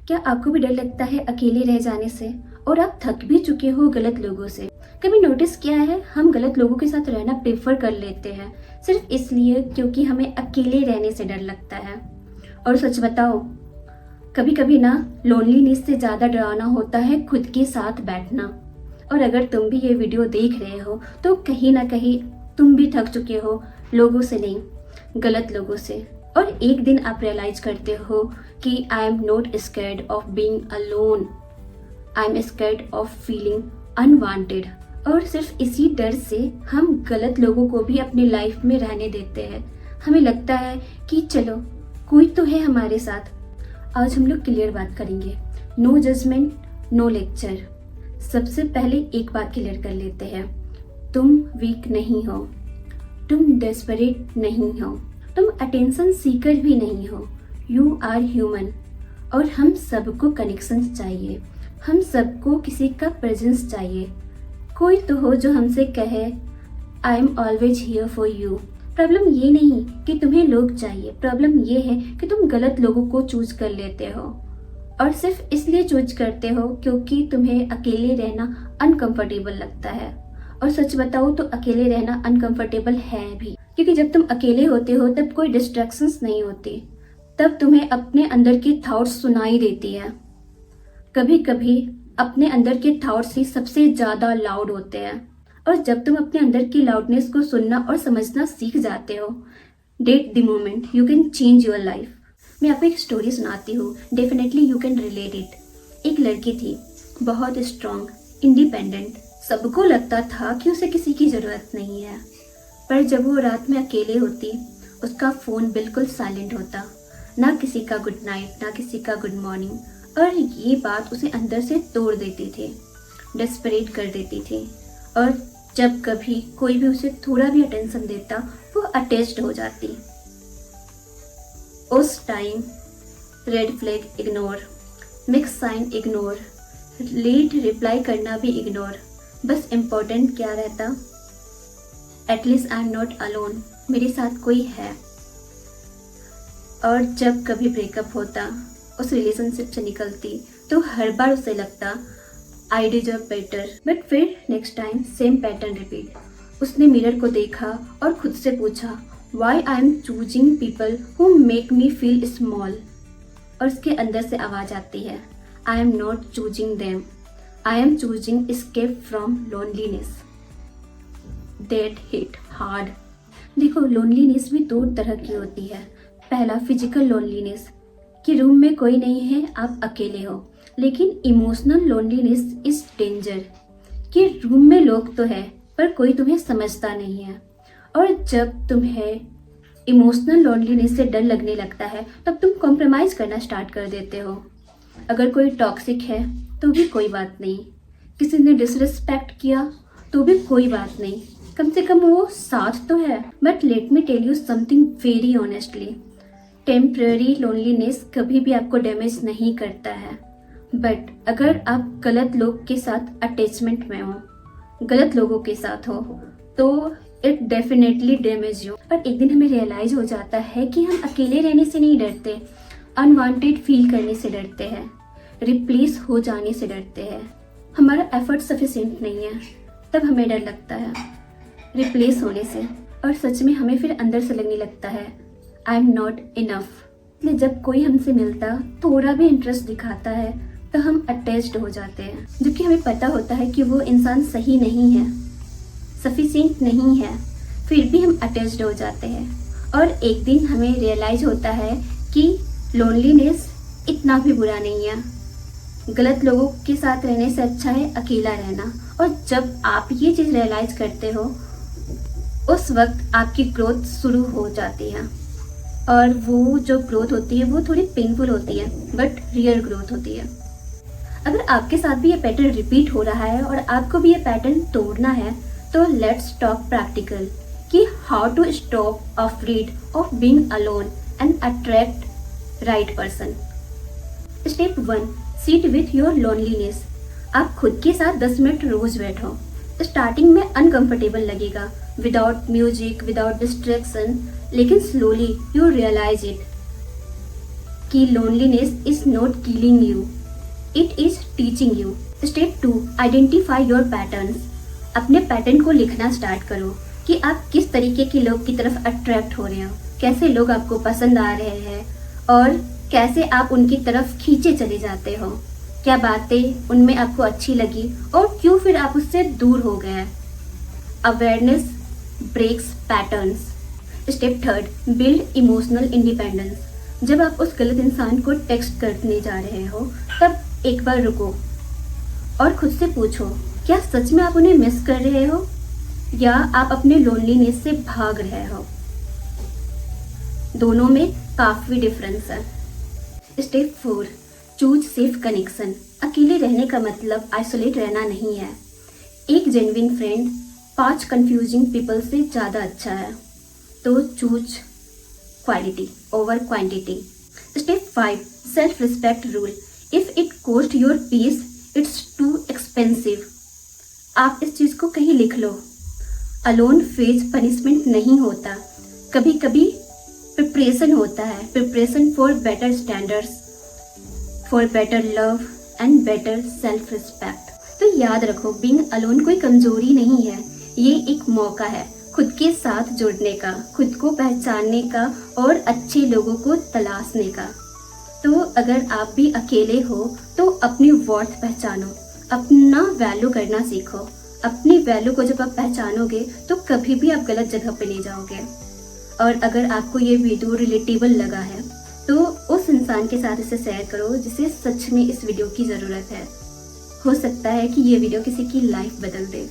क्या आपको भी डर लगता है अकेले रह जाने से और आप थक भी चुके हो गलत लोगों से? कभी नोटिस किया है हम गलत लोगों के साथ रहना प्रेफर कर लेते हैं सिर्फ इसलिए क्योंकि हमें अकेले रहने से डर लगता है। और सच बताओ, कभी कभी ना लोनलीनेस से ज़्यादा डरावना होता है खुद के साथ बैठना। और अगर तुम भी ये वीडियो देख रहे हो तो कहीं ना कहीं तुम भी थक चुके हो लोगों से नहीं, गलत लोगों से। और एक दिन आप रियलाइज करते हो कि आई am not scared of being alone, I am scared of feeling unwanted. और सिर्फ इसी डर से हम गलत लोगों को भी अपनी लाइफ में रहने देते हैं। हमें लगता है कि चलो कोई तो है हमारे साथ। आज हम लोग क्लियर बात करेंगे, नो जजमेंट नो लेक्चर। सबसे पहले एक बात क्लियर कर लेते हैं, तुम वीक नहीं हो, तुम डेस्परेट नहीं हो, तुम अटेंशन सीकर भी नहीं हो, यू आर ह्यूमन। और हम सबको कनेक्शन चाहिए, हम सबको किसी का प्रेजेंस चाहिए। कोई तो हो जो हमसे कहे I am always here for you. Problem ये नहीं कि तुम्हें लोग चाहिए, प्रॉब्लम ये है कि तुम गलत लोगों को चूज कर लेते हो। और सिर्फ इसलिए चूज करते हो क्योंकि तुम्हें अकेले रहना अनकंफर्टेबल लगता है। और सच बताओ तो अकेले रहना अनकंफर्टेबल है भी, क्योंकि जब तुम अकेले होते हो तब कोई डिस्ट्रैक्शंस नहीं होती, तब तुम्हें अपने अंदर की थॉट्स सुनाई देती है। कभी कभी अपने अंदर के थॉट्स ही सबसे ज़्यादा लाउड होते हैं। और जब तुम अपने अंदर की लाउडनेस को सुनना और समझना सीख जाते हो, that the moment you can change your life. मैं आपको एक स्टोरी सुनाती हूँ, definitely you can relate it. एक लड़की थी, बहुत स्ट्रांग, इंडिपेंडेंट। सबको लगता था कि उसे किसी की ज़रूरत नहीं है। पर जब वो रात में अकेले होती, उसका फ़ोन बिल्कुल साइलेंट होता, ना किसी का गुड नाइट, ना किसी का गुड मॉर्निंग। और ये बात उसे अंदर से तोड़ देती थी, डेस्परेट कर देती थी। और जब कभी कोई भी उसे थोड़ा भी अटेंशन देता, वो अटैच्ड हो जाती। उस time red flag ignore, mix sign ignore, late reply करना भी इग्नोर। बस इम्पोर्टेंट क्या रहता, at least I am not alone, मेरे साथ कोई है। और जब कभी ब्रेकअप होता, उस रिलेशनशिप से निकलती, तो हर बार उसे लगता आई डिजर्व बेटर। बट फिर next time same pattern repeat. उसने मिरर को देखा और खुद से पूछा why I am choosing people who make me feel small. और उसके अंदर से आवाज़ आती है, I am not choosing them, I am choosing escape from loneliness. That hit hard. देखो, लोनलीनेस भी दो तरह की होती है। पहला फिजिकल लोनलीनेस, कि रूम में कोई नहीं है, आप अकेले हो। लेकिन इमोशनल लोनलीनेस इज डेंजर, कि रूम में लोग तो है पर कोई तुम्हें समझता नहीं है। और जब तुम्हें इमोशनल लोनलीनेस से डर लगने लगता है तब तुम कॉम्प्रोमाइज़ करना स्टार्ट कर देते हो। अगर कोई टॉक्सिक है तो भी कोई बात नहीं, किसी ने डिसरिस्पेक्ट किया तो भी कोई बात नहीं, कम से कम वो साथ तो है। But let me tell you something very honestly, temporary loneliness कभी भी आपको डैमेज नहीं करता है। बट अगर आप गलत लोग के साथ अटैचमेंट में हो, गलत लोगों के साथ हो, तो इट डेफिनेटली डैमेज यू। पर एक दिन हमें रियलाइज हो जाता है कि हम अकेले रहने से नहीं डरते, अनवांटेड फील करने से डरते हैं, रिप्लेस हो जाने से डरते हैं। हमारा एफर्ट सफिशिएंट नहीं है, तब हमें डर लगता है रिप्लेस होने से। और सच में हमें फिर अंदर से लगने लगता है आई एम नॉट इनफ। जब कोई हमसे मिलता, थोड़ा भी इंटरेस्ट दिखाता है, तो हम अटैच्ड हो जाते हैं, जबकि हमें पता होता है कि वो इंसान सही नहीं है, सफिशिएंट नहीं है, फिर भी हम अटैच्ड हो जाते हैं। और एक दिन हमें रियलाइज होता है कि लोनलीनेस इतना भी बुरा नहीं है, गलत लोगों के साथ रहने से अच्छा है अकेला रहना। और जब आप ये चीज़ रियलाइज करते हो, उस वक्त आपकी ग्रोथ शुरू हो जाती है। और वो जो ग्रोथ होती है वो थोड़ी पेनफुल होती है, बट रियल ग्रोथ होती है। अगर आपके साथ भी ये पैटर्न रिपीट हो रहा है और आपको भी ये पैटर्न तोड़ना है, तो लेट्स टॉक प्रैक्टिकल, कि how to stop afraid of being alone and attract right person. Step 1, sit with your loneliness. आप खुद के साथ 10 मिनट रोज बैठो। स्टार्टिंग में अनकंफर्टेबल लगेगा, विदाउट म्यूजिक, विदाउट डिस्ट्रैक्शन, लेकिन स्लोली यू रियलाइज इट। कि loneliness is not killing you, it is teaching you. Step 2, identify your patterns. अपने पैटर्न को लिखना स्टार्ट करो कि आप किस तरीके के लोग की तरफ अट्रैक्ट हो रहे हो, कैसे लोग आपको पसंद आ रहे हैं और कैसे आप उनकी तरफ खींचे चले जाते हो, क्या बातें उनमें आपको अच्छी लगी और क्यों फिर आप उससे दूर हो गए। Awareness breaks patterns. Step 3, build emotional independence. जब आप उस गलत इंसान को टेक्स्ट करने जा रहे हो तब एक बार रुको और खुद से पूछो, क्या सच में आप उन्हें मिस कर रहे हो या आप अपने लोनलीनेस से भाग रहे हो। दोनों में काफ़ी डिफरेंस है। Step 4, choose safe connection. अकेले रहने का मतलब आइसोलेट रहना नहीं है। एक जेन्युइन फ्रेंड 5 कंफ्यूजिंग पीपल से ज़्यादा अच्छा है, तो choose quality over quantity. Step 5, self respect rule. If it cost your peace it's too expensive. आप इस चीज़ को कहीं लिख लो। अलोन फेज पनिशमेंट नहीं होता, कभी कभी प्रिपरेशन होता है। Preparation for better standards, for better love and better self respect. तो याद रखो, बीइंग अलोन कोई कमजोरी नहीं है, ये एक मौका है खुद के साथ जुड़ने का, खुद को पहचानने का और अच्छे लोगों को तलाशने का। तो अगर आप भी अकेले हो तो अपनी वर्थ पहचानो, अपना वैल्यू करना सीखो। अपनी वैल्यू को जब आप पहचानोगे तो कभी भी आप गलत जगह पे नहीं जाओगे। और अगर आपको ये वीडियो रिलेटेबल लगा है तो उस इंसान के साथ इसे शेयर करो जिसे सच में इस वीडियो की ज़रूरत है। हो सकता है कि ये वीडियो किसी की लाइफ बदल दे।